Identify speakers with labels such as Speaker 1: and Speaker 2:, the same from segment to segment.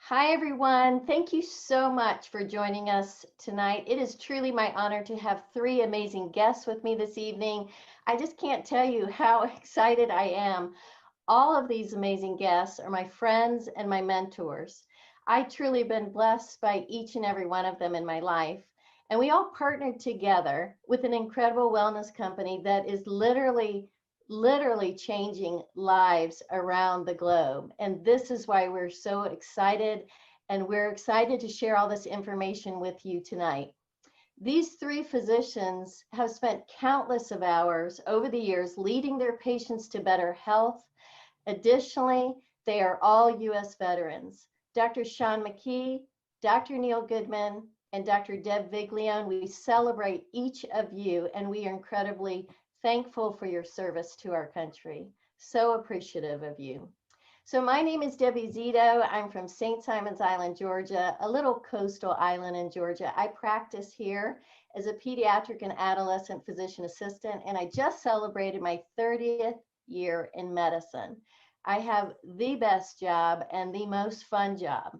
Speaker 1: Hi, everyone. Thank you so much for joining us tonight. It is truly my honor to have three amazing guests with me this evening. I just can't tell you how excited I am. All of these amazing guests are my friends and my mentors. I truly have been blessed by each and every one of them in my life. And we all partnered together with an incredible wellness company that is literally changing lives around the globe. And this is why we're so excited. And we're excited to share all this information with you tonight. These three physicians have spent countless of hours over the years leading their patients to better health. Additionally, they are all U.S. veterans. Dr. Sean McKee, Dr. Neil Goodman, and Dr. Deb Vig Leon, we celebrate each of you, and we are incredibly thankful for your service to our country. So appreciative of you. So my name is Debbie Zito. I'm from St. Simons Island, Georgia, a little coastal island in Georgia. I practice here as a pediatric and adolescent physician assistant, and I just celebrated my 30th year in medicine. I have the best job and the most fun job.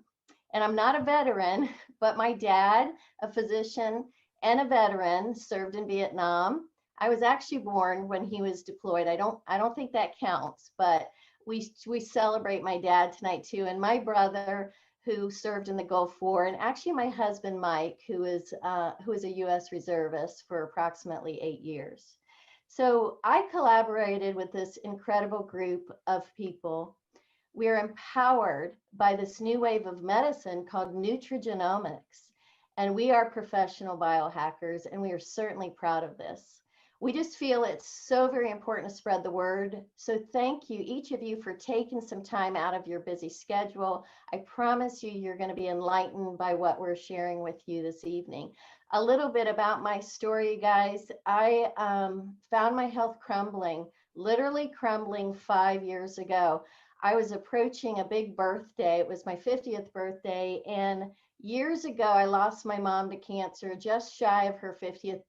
Speaker 1: And I'm not a veteran, but my dad, a physician and a veteran, served in Vietnam. I was actually born when he was deployed. I don't think that counts, but we celebrate my dad tonight too, and my brother who served in the Gulf War, and actually my husband Mike, who is a U.S. reservist for approximately 8 years. So I collaborated with this incredible group of people. We are empowered by this new wave of medicine called nutrigenomics, and we are professional biohackers, and we are certainly proud of this. We just feel it's so very important to spread the word. So thank you, each of you, for taking some time out of your busy schedule. I promise you, you're going to be enlightened by what we're sharing with you this evening. A little bit about my story, guys. I found my health crumbling, literally crumbling 5 years ago. I was approaching a big birthday. It was my 50th birthday. And years ago, I lost my mom to cancer just shy of her 50th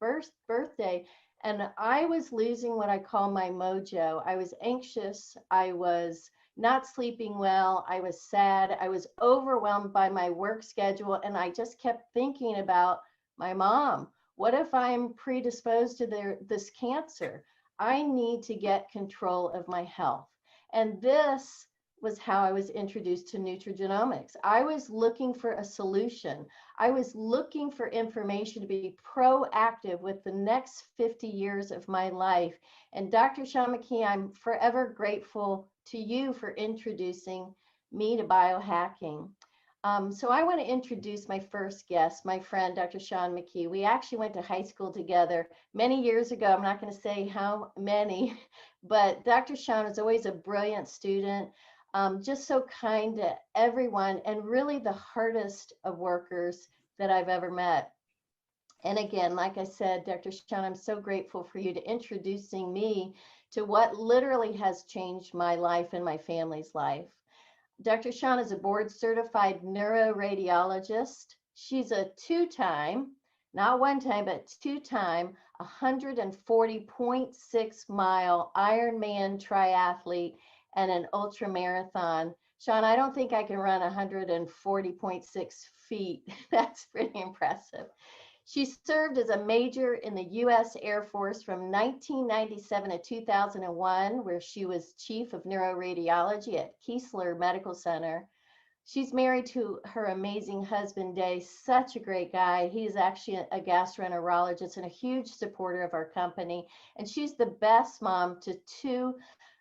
Speaker 1: birthday. And I was losing what I call my mojo. I was anxious. I was not sleeping well. I was sad. I was overwhelmed by my work schedule. And I just kept thinking about my mom. What if I'm predisposed to this cancer? I need to get control of my health. And this was how I was introduced to nutrigenomics. I was looking for a solution. I was looking for information to be proactive with the next 50 years of my life. And Dr. Sean McKee, I'm forever grateful to you for introducing me to biohacking. So I want to introduce my first guest, my friend, Dr. Sean McKee. We actually went to high school together many years ago. I'm not going to say how many, but Dr. Sean is always a brilliant student, just so kind to everyone, and really the hardest of workers that I've ever met. And again, like I said, Dr. Sean, I'm so grateful for you to introducing me to what literally has changed my life and my family's life. Dr. Sean is a board certified neuroradiologist. She's a two-time, not one time, but two-time 140.6 mile Ironman triathlete and an ultra marathon. Sean, I don't think I can run 140.6 feet. That's pretty impressive. She served as a major in the U.S. Air Force from 1997 to 2001, where she was chief of neuroradiology at Keesler Medical Center. She's married to her amazing husband, Day, such a great guy. He's actually a gastroenterologist and a huge supporter of our company. And she's the best mom to two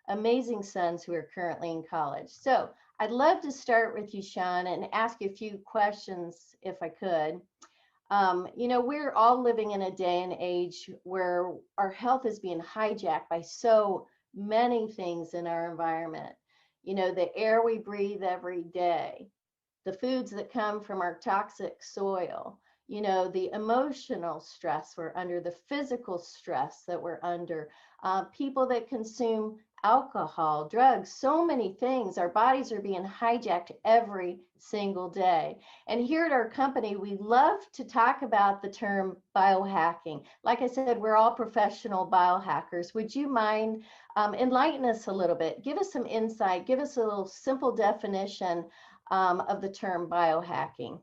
Speaker 1: amazing sons who are currently in college. So I'd love to start with you, Sean, and ask you a few questions if I could. We're all living in a day and age where our health is being hijacked by so many things in our environment. The air we breathe every day, the foods that come from our toxic soil, the emotional stress we're under, the physical stress that we're under, people that consume alcohol, drugs, so many things. Our bodies are being hijacked every single day. And here at our company, we love to talk about the term biohacking. Like I said, we're all professional biohackers. Would you mind enlighten us a little bit? Give us some insight. Give us a little simple definition of the term biohacking.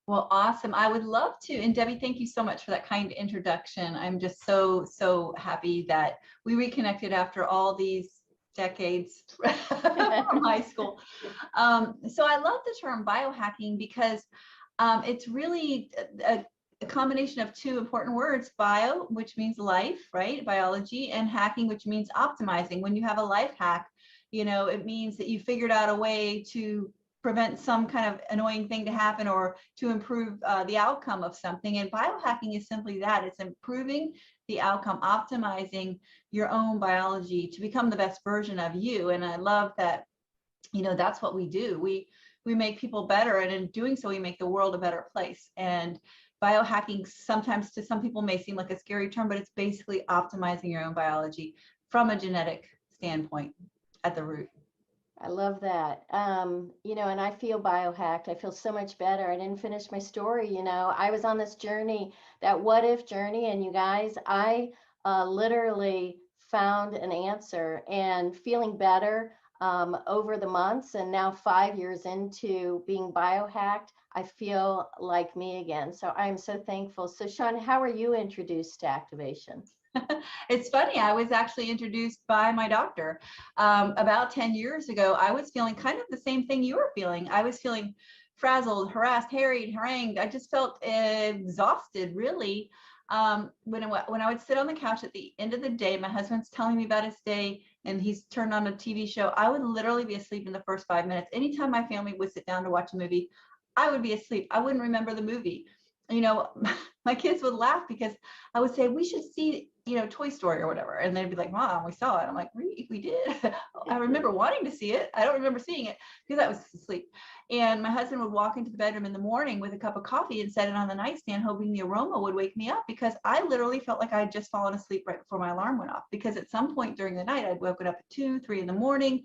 Speaker 2: Well, awesome. I would love to. And Debbie, thank you so much for that kind introduction. I'm just so, so happy that we reconnected after all these decades from high school. So I love the term biohacking because it's really a combination of two important words: bio, which means life, right? Biology, and hacking, which means optimizing. When you have a life hack, it means that you figured out a way to prevent some kind of annoying thing to happen or to improve the outcome of something. And biohacking is simply that. It's improving the outcome, optimizing your own biology to become the best version of you. And I love that, that's what we do. We make people better, and in doing so, we make the world a better place. And biohacking sometimes to some people may seem like a scary term, but it's basically optimizing your own biology from a genetic standpoint at the root.
Speaker 1: I love that. And I feel biohacked. I feel so much better. I didn't finish my story. I was on this journey, that what if journey. And you guys, I literally found an answer and feeling better over the months. And now 5 years into being biohacked, I feel like me again. So I'm so thankful. So Sean, how are you introduced to activation?
Speaker 2: It's funny, I was actually introduced by my doctor about 10 years ago. I was feeling kind of the same thing you were feeling. I was feeling frazzled, harassed, harried, harangued. I just felt exhausted, really. When I would sit on the couch at the end of the day, my husband's telling me about his day and he's turned on a TV show, I would literally be asleep in the first 5 minutes. Anytime my family would sit down to watch a movie, I would be asleep. I wouldn't remember the movie. My kids would laugh because I would say, we should see, Toy Story or whatever. And they'd be like, Mom, we saw it. I'm like, we did. I remember wanting to see it. I don't remember seeing it because I was asleep. And my husband would walk into the bedroom in the morning with a cup of coffee and set it on the nightstand, hoping the aroma would wake me up, because I literally felt like I had just fallen asleep right before my alarm went off. Because at some point during the night, I'd woken up at 2, 3 in the morning.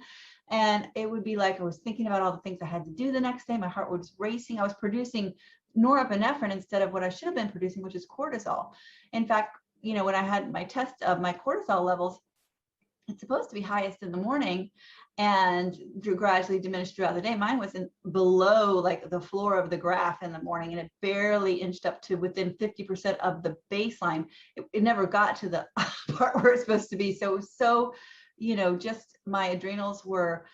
Speaker 2: And it would be like I was thinking about all the things I had to do the next day. My heart was racing. I was producing norepinephrine instead of what I should have been producing, which is cortisol. In fact, when I had my test of my cortisol levels, it's supposed to be highest in the morning and gradually diminished throughout the day. Mine was below like the floor of the graph in the morning, and it barely inched up to within 50% of the baseline. It never got to the part where it's supposed to be. So just my adrenals were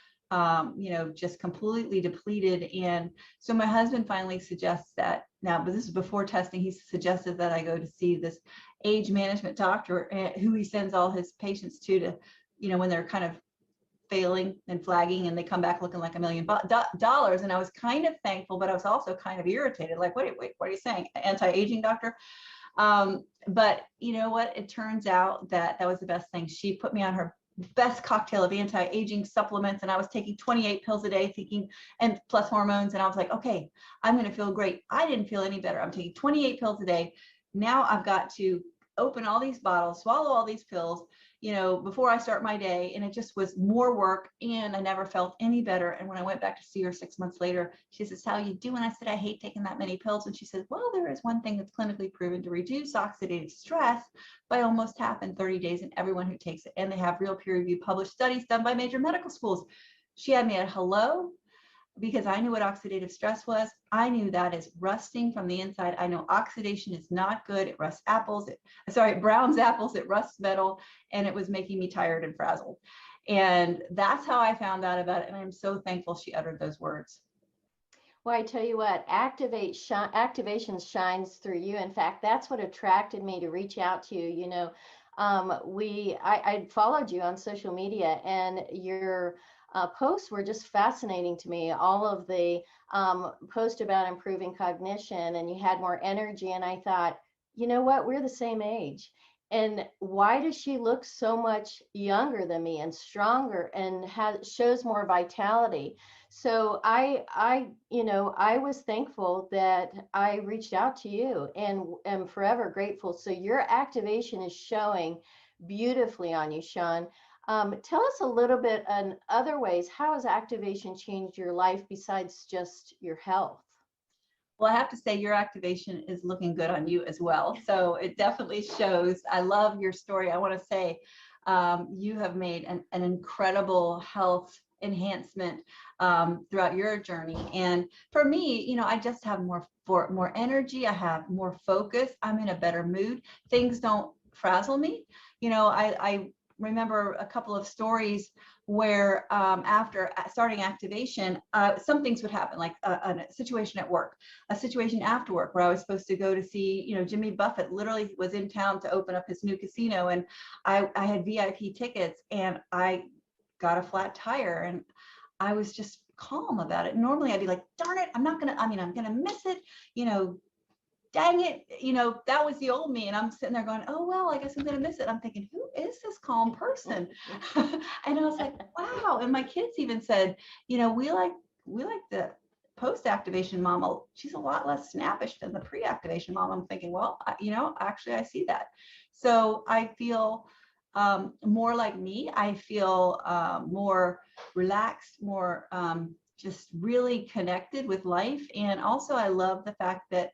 Speaker 2: just completely depleted. And so my husband finally suggests that now, but this is before testing, he suggested that I go to see this age management doctor who he sends all his patients to, when they're kind of failing and flagging and they come back looking like $1 million. And I was kind of thankful, but I was also kind of irritated. Like, wait, what are you saying? Anti-aging doctor? But you know what? It turns out that was the best thing. She put me on her best cocktail of anti-aging supplements, and I was taking 28 pills a day thinking, and plus hormones, and I was like, okay, I'm going to feel great. I didn't feel any better. I'm taking 28 pills a day. Now I've got to open all these bottles, swallow all these pills, before I start my day. And it just was more work, and I never felt any better. And when I went back to see her 6 months later, she says, how you doing? I said, I hate taking that many pills. And she says, well, there is one thing that's clinically proven to reduce oxidative stress by almost half in 30 days in everyone who takes it. And they have real peer-reviewed published studies done by major medical schools. She had me at hello, because I knew what oxidative stress was. I knew that is rusting from the inside. I know oxidation is not good. It rusts apples. It browns apples. It rusts metal. And it was making me tired and frazzled. And that's how I found out about it. And I'm so thankful she uttered those words.
Speaker 1: Well, I tell you what, activation shines through you. In fact, that's what attracted me to reach out to you. I followed you on social media, and your posts were just fascinating to me. All of the posts about improving cognition, and you had more energy. And I thought, you know what, we're the same age. And why does she look so much younger than me and stronger and shows more vitality? So I was thankful that I reached out to you, and am forever grateful. So your activation is showing beautifully on you, Sean. Tell us a little bit on other ways. How has activation changed your life besides just your health?
Speaker 2: Well, I have to say your activation is looking good on you as well. So it definitely shows. I love your story. I want to say you have made an incredible health enhancement throughout your journey. And for me, you know, I just have more energy. I have more focus. I'm in a better mood. Things don't frazzle me. You know, I remember a couple of stories where after starting activation, some things would happen, like a situation at work, a situation after work where I was supposed to go to see, you know, Jimmy Buffett literally was in town to open up his new casino. And I had VIP tickets and I got a flat tire and I was just calm about it. Normally I'd be like, darn it, I'm going to miss it. You know, dang it, you know, that was the old me. And I'm sitting there going, oh, well, I guess I'm going to miss it. I'm thinking, who is this calm person? And I was like, wow. And my kids even said, you know, we like the post-activation mama. She's a lot less snappish than the pre-activation mom. I'm thinking, well, you know, actually, I see that. So I feel more like me. I feel more relaxed, more just really connected with life. And also I love the fact that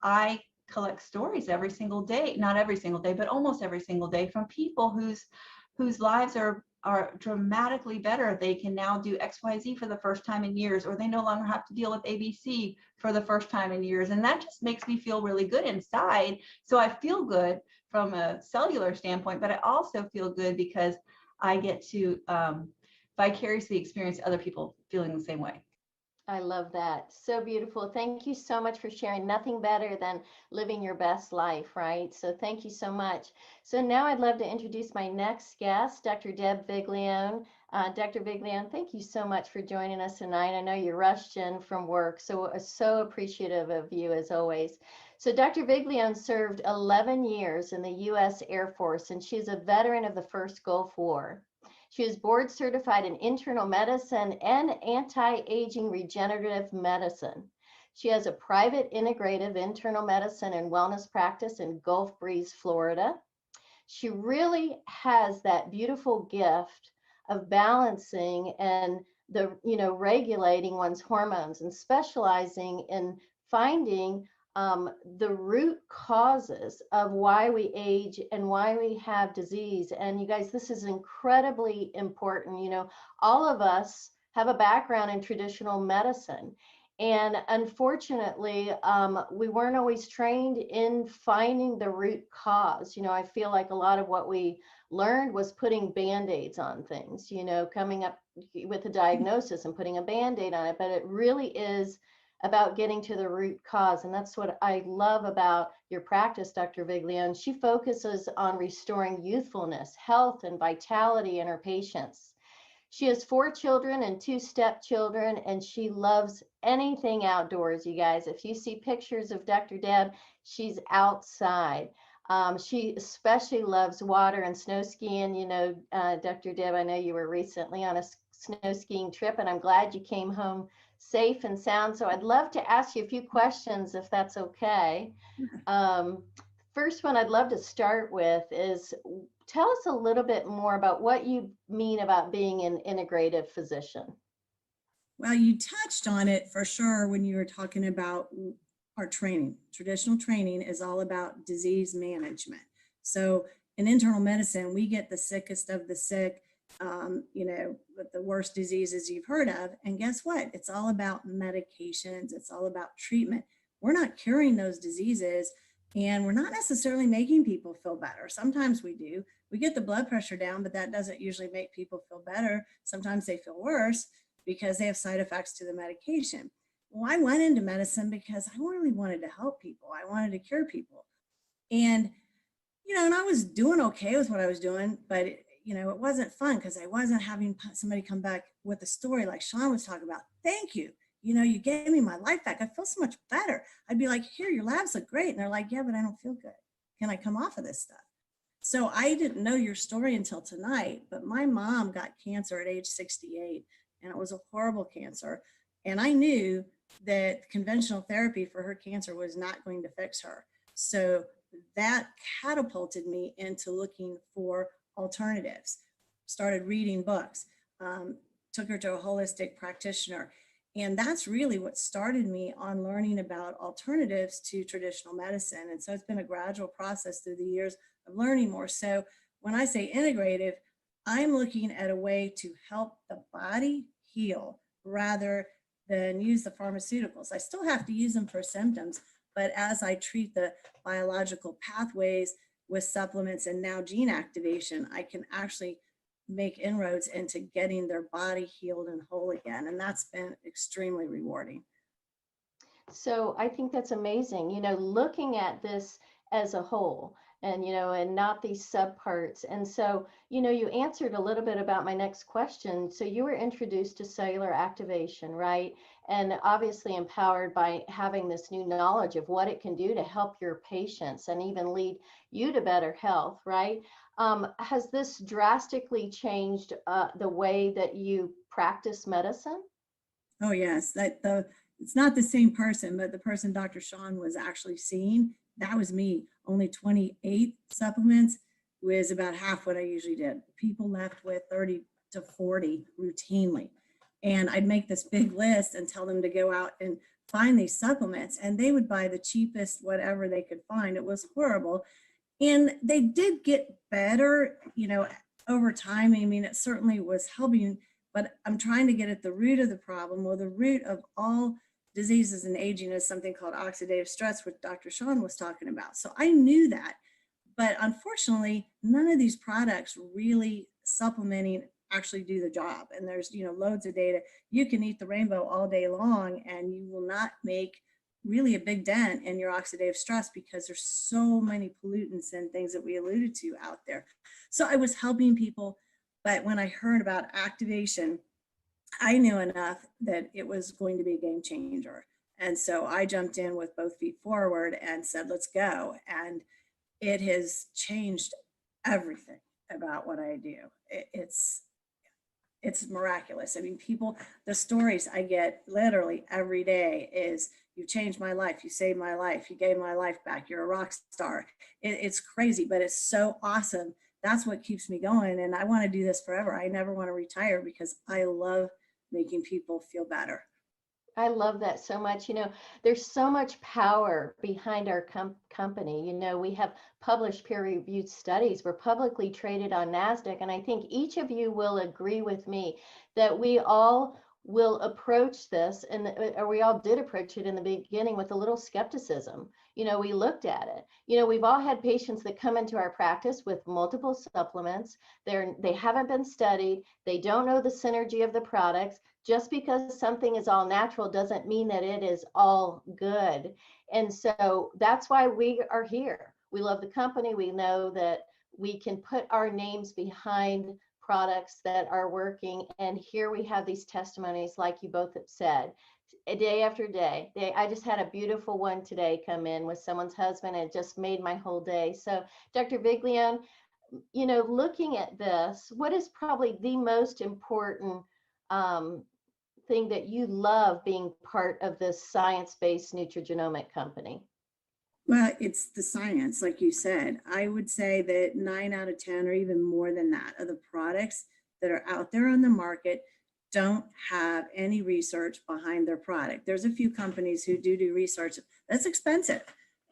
Speaker 2: I collect stories every single day, not every single day, but almost every single day, from people whose lives are dramatically better. They can now do XYZ for the first time in years, or they no longer have to deal with ABC for the first time in years. And that just makes me feel really good inside. So I feel good from a cellular standpoint, but I also feel good because I get to vicariously experience other people feeling the same way.
Speaker 1: I love that. So beautiful. Thank you so much for sharing. Nothing better than living your best life, right? So thank you so much. So now I'd love to introduce my next guest, Dr. Deb Vig Leon. Dr. Vig Leon, thank you so much for joining us tonight. I know you rushed in from work, so appreciative of you as always. So Dr. Vig Leon served 11 years in the U.S. Air Force, and she's a veteran of the first Gulf War. She is board certified in internal medicine and anti-aging regenerative medicine. She has a private integrative internal medicine and wellness practice in Gulf Breeze, Florida. She really has that beautiful gift of balancing and regulating one's hormones and specializing in finding the root causes of why we age and why we have disease. And you guys, this is incredibly important. You know, all of us have a background in traditional medicine. And unfortunately, we weren't always trained in finding the root cause. You know, I feel like a lot of what we learned was putting Band-Aids on things, you know, coming up with a diagnosis and putting a Band-Aid on it. But it really is about getting to the root cause. And that's what I love about your practice, Dr. Vig Leon. She focuses on restoring youthfulness, health, and vitality in her patients. She has 4 children and 2 stepchildren, and she loves anything outdoors, you guys. If you see pictures of Dr. Deb, she's outside. She especially loves water and snow skiing. You know, Dr. Deb, I know you were recently on a snow skiing trip, and I'm glad you came home safe and sound. So I'd love to ask you a few questions, if that's okay. First one I'd love to start with is, tell us a little bit more about what you mean about being an integrative physician.
Speaker 3: Well, you touched on it for sure when you were talking about our training. Traditional training is all about disease management. So in internal medicine, we get the sickest of the sick, you know, with the worst diseases you've heard of. And guess what? It's all about medications. It's all about treatment. We're not curing those diseases, and we're not necessarily making people feel better. Sometimes we do. We get the blood pressure down, but that doesn't usually make people feel better. Sometimes they feel worse because they have side effects to the medication. Well, I went into medicine because I really wanted to help people. I wanted to cure people. And, you know, and I was doing okay with what I was doing, but you know, it wasn't fun because I wasn't having somebody come back with a story like Sean was talking about. Thank you. You know, you gave me my life back. I feel so much better. I'd be like, here, your labs look great. And they're like, yeah, but I don't feel good. Can I come off of this stuff? So I didn't know your story until tonight, but my mom got cancer at age 68, and it was a horrible cancer. And I knew that conventional therapy for her cancer was not going to fix her. So that catapulted me into looking for alternatives, started reading books, took her to a holistic practitioner. And that's really what started me on learning about alternatives to traditional medicine. And so it's been a gradual process through the years of learning more. So when I say integrative, I'm looking at a way to help the body heal rather than use the pharmaceuticals. I still have to use them for symptoms, but as I treat the biological pathways with supplements and now gene activation, I can actually make inroads into getting their body healed and whole again. And that's been extremely rewarding.
Speaker 1: So I think that's amazing, looking at this as a whole and, and not these subparts. And so, you answered a little bit about my next question. So you were introduced to cellular activation, right? And obviously empowered by having this new knowledge of what it can do to help your patients and even lead you to better health, right? Has this drastically changed the way that you practice medicine?
Speaker 3: Oh yes, it's not the same person, but the person Dr. Sean was actually seeing, that was me. Only 28 supplements was about half what I usually did. People left with 30 to 40 routinely. And I'd make this big list and tell them to go out and find these supplements, and they would buy the cheapest whatever they could find. It was horrible. And they did get better, over time. I mean, it certainly was helping, but I'm trying to get at the root of the problem. Well, the root of all diseases and aging is something called oxidative stress, which Dr. Sean was talking about. So I knew that, but unfortunately, none of these products really supplementing actually do the job. And there's, loads of data. You can eat the rainbow all day long and you will not make really a big dent in your oxidative stress because there's so many pollutants and things that we alluded to out there. So I was helping people, but when I heard about activation, I knew enough that it was going to be a game changer. And so I jumped in with both feet forward and said, let's go. And it has changed everything about what I do. It's miraculous. I mean, the stories I get literally every day is, you changed my life, you saved my life, you gave my life back, you're a rock star. It's crazy, but it's so awesome. That's what keeps me going. And I want to do this forever. I never want to retire because I love making people feel better.
Speaker 1: I love that so much. There's so much power behind our company. We have published peer-reviewed studies. We're publicly traded on NASDAQ. And I think each of you will agree with me that we all will approach this, or we all did approach it in the beginning with a little skepticism. We looked at it. We've all had patients that come into our practice with multiple supplements. They haven't been studied. They don't know the synergy of the products. Just because something is all natural doesn't mean that it is all good. And so that's why we are here. We love the company. We know that we can put our names behind products that are working. And here we have these testimonies, like you both have said, day after day. I just had a beautiful one today come in with someone's husband, and it just made my whole day. So Dr. Vig Leon, looking at this, what is probably the most important thing that you love being part of this science-based nutrigenomic company?
Speaker 3: Well, it's the science, like you said. I would say that 9 out of 10, or even more than that, of the products that are out there on the market don't have any research behind their product. There's a few companies who do research. That's expensive.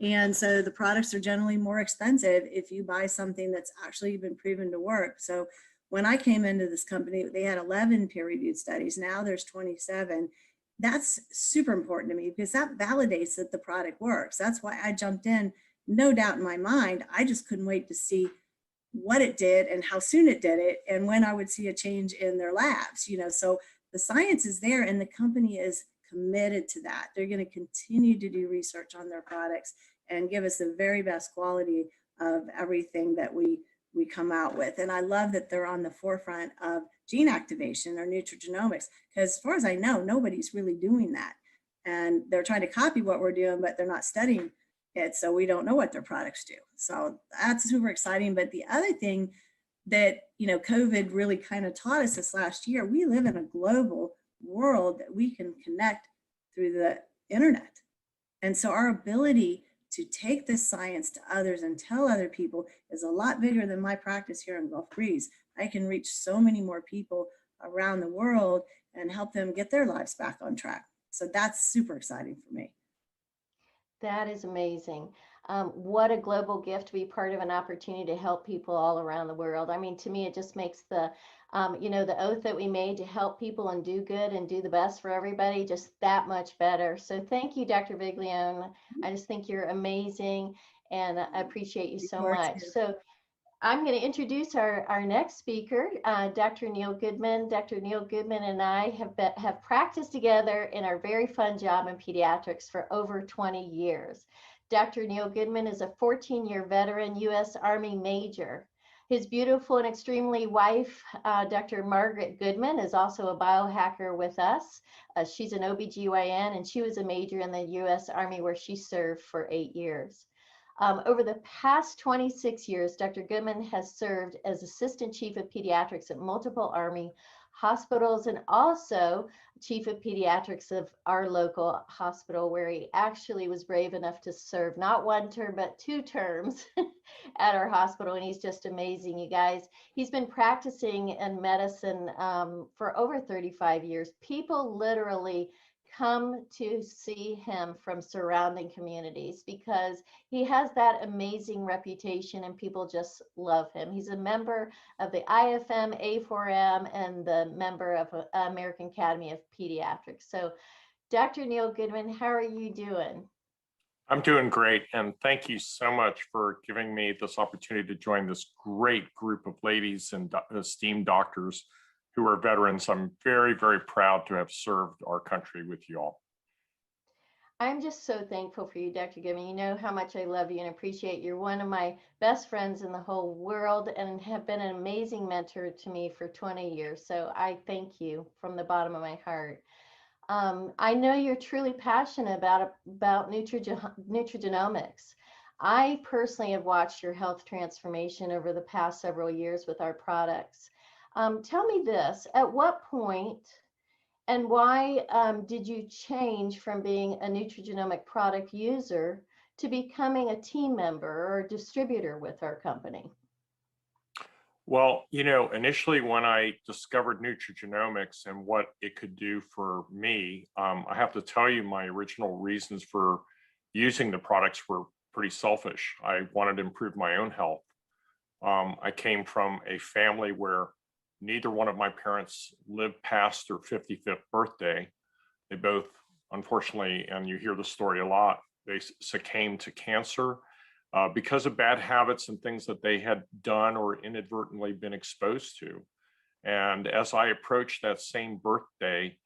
Speaker 3: And so the products are generally more expensive if you buy something that's actually been proven to work. So when I came into this company, they had 11 peer-reviewed studies. Now there's 27. That's super important to me because that validates that the product works. That's why I jumped in, no doubt in my mind. I just couldn't wait to see what it did and how soon it did it and when I would see a change in their labs. So the science is there and the company is committed to that. They're going to continue to do research on their products and give us the very best quality of everything that we come out with. And I love that they're on the forefront of gene activation or nutrigenomics, because as far as I know, nobody's really doing that. And they're trying to copy what we're doing, but they're not studying it. So we don't know what their products do. So that's super exciting. But the other thing that, COVID really kind of taught us this last year, we live in a global world that we can connect through the internet. And so our ability to take this science to others and tell other people is a lot bigger than my practice here in Gulf Breeze. I can reach so many more people around the world and help them get their lives back on track. So that's super exciting for me.
Speaker 1: That is amazing. What a global gift to be part of an opportunity to help people all around the world. I mean, to me, it just makes the oath that we made to help people and do good and do the best for everybody just that much better. So thank you, Dr. Vig Leon. I just think you're amazing and I appreciate you so
Speaker 3: You are
Speaker 1: much.
Speaker 3: too.
Speaker 1: So I'm going to introduce our next speaker, Dr. Neil Goodman. Dr. Neil Goodman and I have practiced together in our very fun job in pediatrics for over 20 years. Dr. Neil Goodman is a 14-year veteran U.S. Army Major. His beautiful and extremely wife, Dr. Margaret Goodman, is also a biohacker with us. She's an OBGYN and she was a major in the U.S. Army where she served for 8 years. Over the past 26 years, Dr. Goodman has served as Assistant Chief of Pediatrics at multiple Army hospitals and also Chief of Pediatrics of our local hospital, where he actually was brave enough to serve not 1 term, but 2 terms at our hospital. And he's just amazing, you guys. He's been practicing in medicine for over 35 years. People literally come to see him from surrounding communities because he has that amazing reputation and people just love him. He's a member of the IFM, A4M, and the member of American Academy of Pediatrics. So Dr. Neil Goodman, how are you doing?
Speaker 4: I'm doing great, and thank you so much for giving me this opportunity to join this great group of ladies and esteemed doctors who are veterans. I'm very, very proud to have served our country with you all.
Speaker 1: I'm just so thankful for you, Dr. Goodman. You know how much I love you and appreciate you. You're one of my best friends in the whole world and have been an amazing mentor to me for 20 years. So I thank you from the bottom of my heart. I know you're truly passionate about nutrigenomics. I personally have watched your health transformation over the past several years with our products. Tell me this, at what point and why did you change from being a nutrigenomic product user to becoming a team member or a distributor with our company?
Speaker 4: Well, you know, initially when I discovered nutrigenomics and what it could do for me, I have to tell you my original reasons for using the products were pretty selfish. I wanted to improve my own health. I came from a family where neither one of my parents lived past their 55th birthday. They both, unfortunately, and you hear the story a lot, they succumbed to cancer because of bad habits and things that they had done or inadvertently been exposed to. And as I approached that same birthday,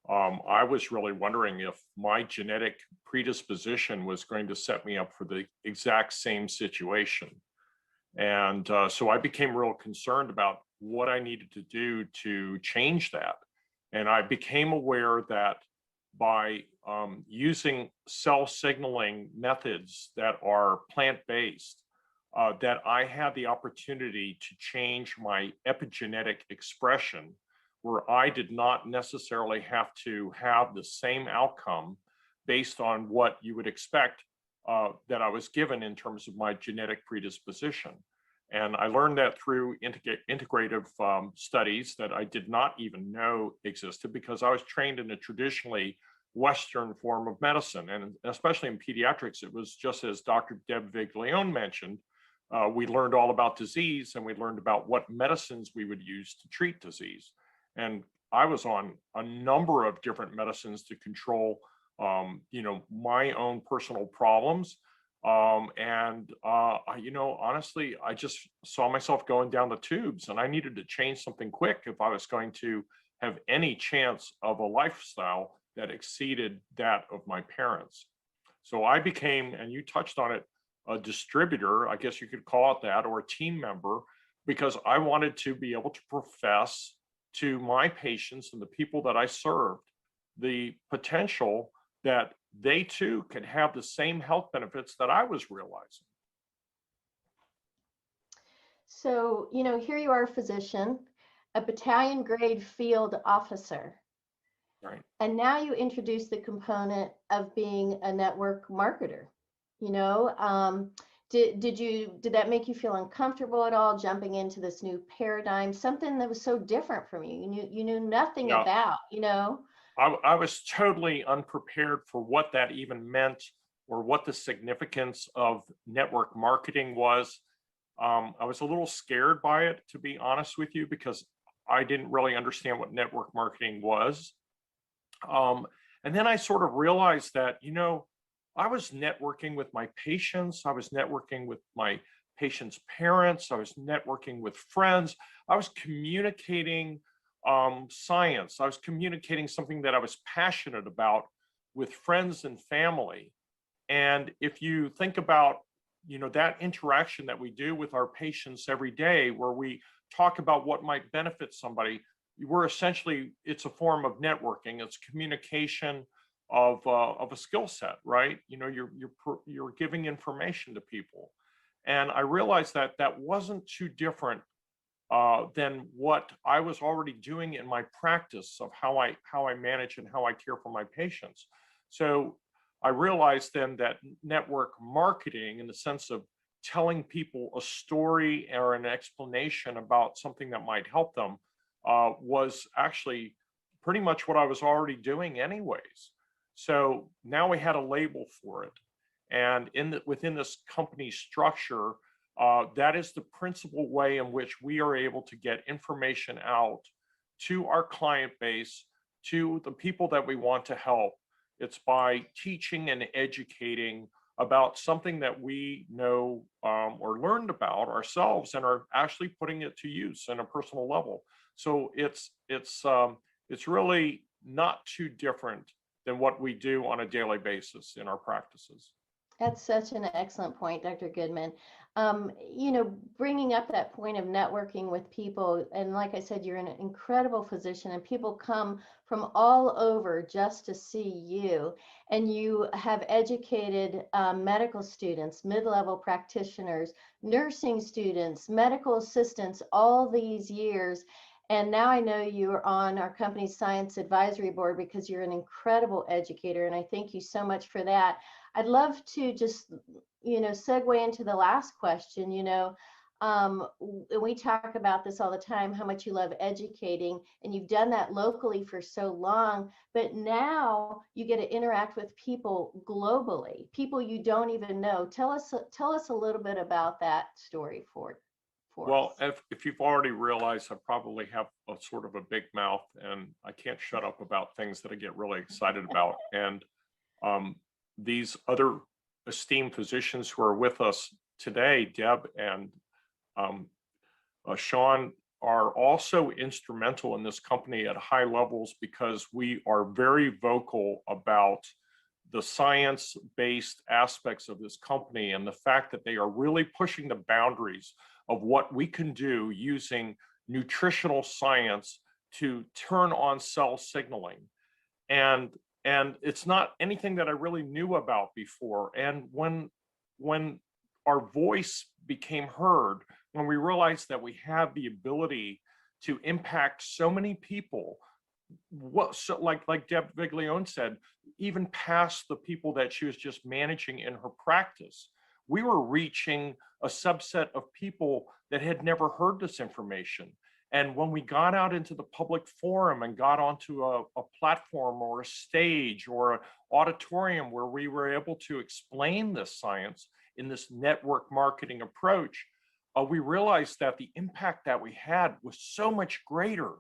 Speaker 4: I was really wondering if my genetic predisposition was going to set me up for the exact same situation. And so I became real concerned about what I needed to do to change that. And I became aware that by using cell signaling methods that are plant-based, that I had the opportunity to change my epigenetic expression, where I did not necessarily have to have the same outcome based on what you would expect that I was given in terms of my genetic predisposition. And I learned that through integrative studies that I did not even know existed because I was trained in a traditionally Western form of medicine. And especially in pediatrics, it was just as Dr. Deb Vig Leon mentioned, we learned all about disease and we learned about what medicines we would use to treat disease. And I was on a number of different medicines to control, my own personal problems. Honestly, I just saw myself going down the tubes and I needed to change something quick if I was going to have any chance of a lifestyle that exceeded that of my parents. So I became, and you touched on it, a distributor, I guess you could call it that, or a team member, because I wanted to be able to profess to my patients and the people that I served the potential that they too could have the same health benefits that I was realizing.
Speaker 1: So, here you are, a physician, a battalion grade field officer.
Speaker 4: Right.
Speaker 1: And now you introduce the component of being a network marketer. Did that make you feel uncomfortable at all, jumping into this new paradigm, something that was so different from you? You knew nothing about,
Speaker 4: I was totally unprepared for what that even meant or what the significance of network marketing was. I was a little scared by it, to be honest with you, because I didn't really understand what network marketing was. And then I sort of realized that, I was networking with my patients, I was networking with my patients' parents, I was networking with friends, I was communicating science, I was communicating something that I was passionate about with friends and family. And if you think about, that interaction that we do with our patients every day, where we talk about what might benefit somebody, it's a form of networking. It's communication of a skill set, right? You're giving information to people. And I realized that that wasn't too different than what I was already doing in my practice of how I manage and how I care for my patients. So I realized then that network marketing, in the sense of telling people a story or an explanation about something that might help them, was actually pretty much what I was already doing anyways. So now we had a label for it. And within this company structure, that is the principal way in which we are able to get information out to our client base, to the people that we want to help. It's by teaching and educating about something that we know or learned about ourselves, and are actually putting it to use on a personal level. So it's really not too different than what we do on a daily basis in our practices.
Speaker 1: That's such an excellent point, Dr. Goodman. Bringing up that point of networking with people, and like I said, you're an incredible physician, and people come from all over just to see you. And you have educated medical students, mid-level practitioners, nursing students, medical assistants, all these years. And now I know you're on our company's science advisory board because you're an incredible educator. And I thank you so much for that. I'd love to just, segue into the last question. We talk about this all the time, how much you love educating, and you've done that locally for so long, but now you get to interact with people globally, people you don't even know. Tell us a little bit about that story for
Speaker 4: Well,
Speaker 1: us.
Speaker 4: if you've already realized, I probably have a sort of a big mouth, and I can't shut up about things that I get really excited about. And these other esteemed physicians who are with us today, Deb and Sean, are also instrumental in this company at high levels, because we are very vocal about the science-based aspects of this company, and the fact that they are really pushing the boundaries of what we can do using nutritional science to turn on cell signaling. And it's not anything that I really knew about before. And when our voice became heard, when we realized that we have the ability to impact so many people, like Deb Vig Leon said, even past the people that she was just managing in her practice, we were reaching a subset of people that had never heard this information. And when we got out into the public forum and got onto a platform or a stage or an auditorium where we were able to explain this science in this network marketing approach, we realized that the impact that we had was so much greater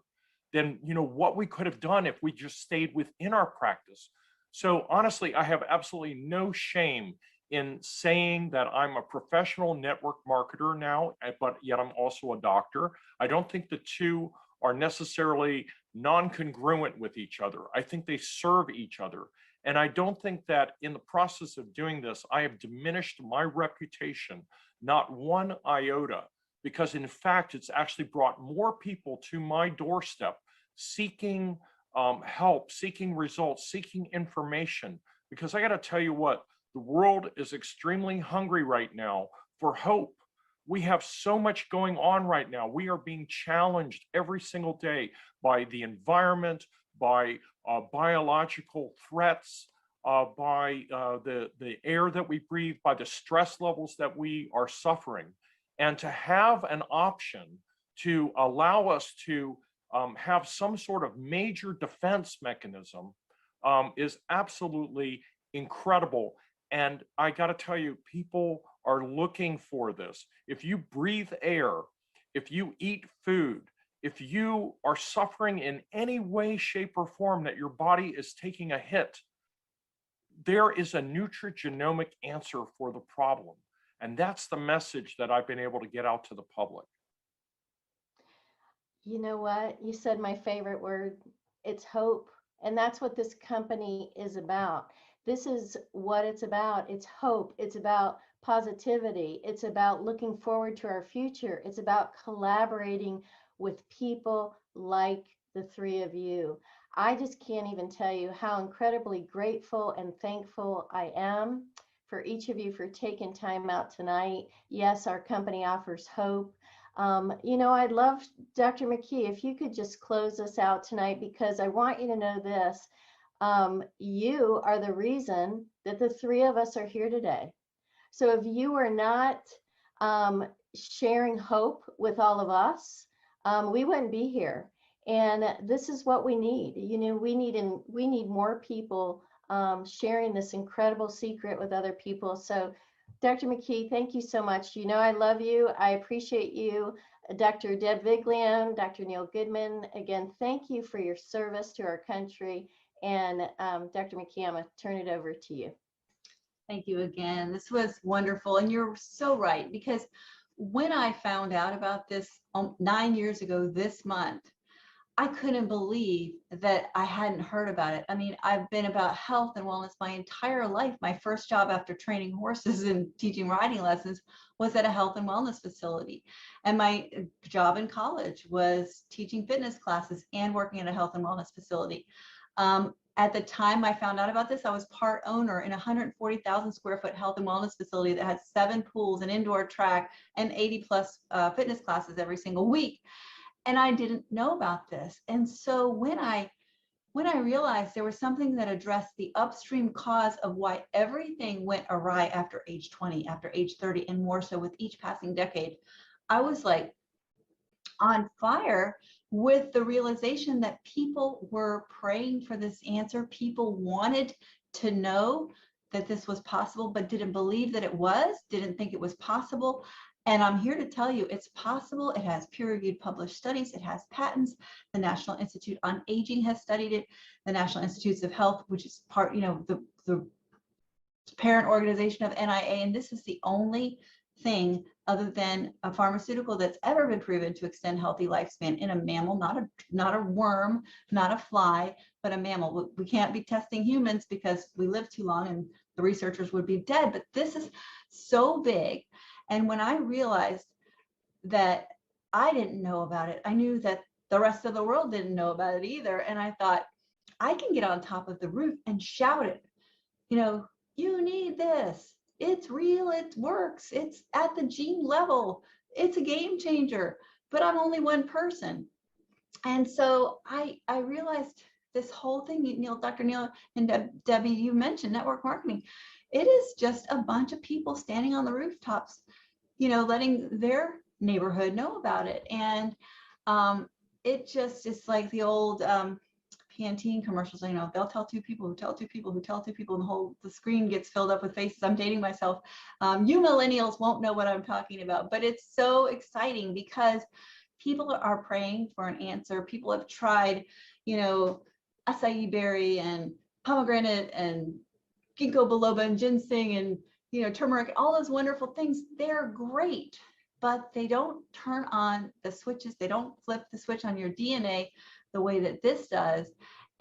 Speaker 4: than what we could have done if we just stayed within our practice. So honestly, I have absolutely no shame in saying that I'm a professional network marketer now, but yet I'm also a doctor. I don't think the two are necessarily non-congruent with each other. I think they serve each other. And I don't think that in the process of doing this, I have diminished my reputation, not one iota, because in fact, it's actually brought more people to my doorstep seeking help, seeking results, seeking information. Because I got to tell you what, the world is extremely hungry right now for hope. We have so much going on right now. We are being challenged every single day by the environment, by biological threats, by the air that we breathe, by the stress levels that we are suffering. And to have an option to allow us to have some sort of major defense mechanism is absolutely incredible. And I got to tell you, people are looking for this. If you breathe air, if you eat food, if you are suffering in any way, shape, or form that your body is taking a hit, there is a nutrigenomic answer for the problem. And that's the message that I've been able to get out to the public.
Speaker 1: You know what? You said my favorite word. It's hope. And that's what this company is about. This is what it's about. It's hope. It's about positivity. It's about looking forward to our future. It's about collaborating with people like the three of you. I just can't even tell you how incredibly grateful and thankful I am for each of you for taking time out tonight. Yes, our company offers hope. I'd love, Dr. McKee, if you could just close us out tonight, because I want you to know this. You are the reason that the three of us are here today. So if you are not sharing hope with all of us, we wouldn't be here. And this is what we need. We need more people sharing this incredible secret with other people. So Dr. McKee, thank you so much. I love you. I appreciate you. Dr. Deb Vig Leon, Dr. Neil Goodman, again, thank you for your service to our country. And Dr. McKee, I'm going to turn it over to you.
Speaker 2: Thank you again. This was wonderful. And you're so right, because when I found out about this 9 years ago this month, I couldn't believe that I hadn't heard about it. I mean, I've been about health and wellness my entire life. My first job after training horses and teaching riding lessons was at a health and wellness facility. And my job in college was teaching fitness classes and working at a health and wellness facility. At the time I found out about this, I was part owner in a 140,000 square foot health and wellness facility that had 7 pools, an indoor track, and 80 plus fitness classes every single week. And I didn't know about this. And so when I realized there was something that addressed the upstream cause of why everything went awry after age 20, after age 30, and more so with each passing decade, I was like on fire with the realization that people were praying for this answer. People wanted to know that this was possible, but didn't believe that it was, didn't think it was possible. And I'm here to tell you it's possible. It has peer-reviewed published studies. It has patents. The National Institute on Aging has studied it. The National Institutes of Health, which is part, the parent organization of NIA. And this is the only thing other than a pharmaceutical that's ever been proven to extend healthy lifespan in a mammal, not a worm, not a fly, but a mammal. We can't be testing humans because we live too long and the researchers would be dead. But this is so big. And when I realized that I didn't know about it, I knew that the rest of the world didn't know about it either. And I thought, I can get on top of the roof and shout it. You need this. It's real. It works. It's at the gene level. It's a game changer. But I'm only one person. And so I realized this whole thing, Dr. Neil and Debbie, you mentioned network marketing. It is just a bunch of people standing on the rooftops, letting their neighborhood know about it. And it just is like the old Pantene commercials. They'll tell 2 people who tell 2 people who tell 2 people, and the screen gets filled up with faces. I'm dating myself. You millennials won't know what I'm talking about, but it's so exciting because people are praying for an answer. People have tried, acai berry and pomegranate and ginkgo biloba and ginseng and turmeric, all those wonderful things. They're great, but they don't turn on the switches. They don't flip the switch on your DNA the way that this does.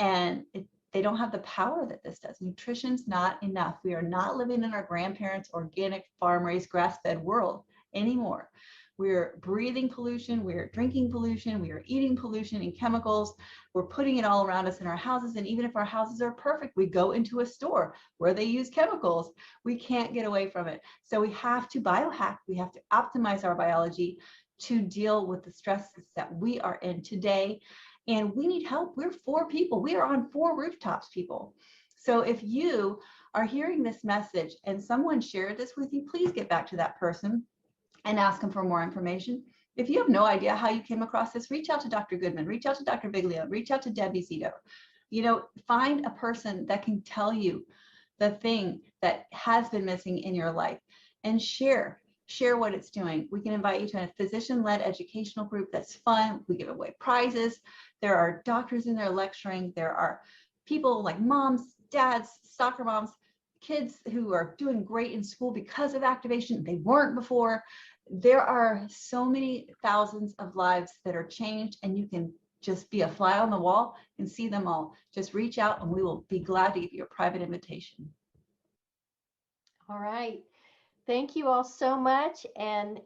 Speaker 2: And they don't have the power that this does. Nutrition's not enough. We are not living in our grandparents' organic farm-raised grass-fed world anymore. We're breathing pollution, we're drinking pollution, we are eating pollution and chemicals. We're putting it all around us in our houses. And even if our houses are perfect, we go into a store where they use chemicals. We can't get away from it. So we have to biohack. We have to optimize our biology to deal with the stresses that we are in today. And we need help. We're 4 people. We are on 4 rooftops, people. So if you are hearing this message and someone shared this with you, please get back to that person and ask them for more information. If you have no idea how you came across this, reach out to Dr. Goodman, reach out to Dr. Vig Leon, reach out to Debbie Zito. Find a person that can tell you the thing that has been missing in your life, and share what it's doing. We can invite you to a physician-led educational group that's fun. We give away prizes. There are doctors in there lecturing. There are people like moms, dads, soccer moms, kids who are doing great in school because of activation. They weren't before. There are so many thousands of lives that are changed, and you can just be a fly on the wall and see them all. Just reach out and we will be glad to give you a private invitation.
Speaker 1: All right. Thank you all so much. And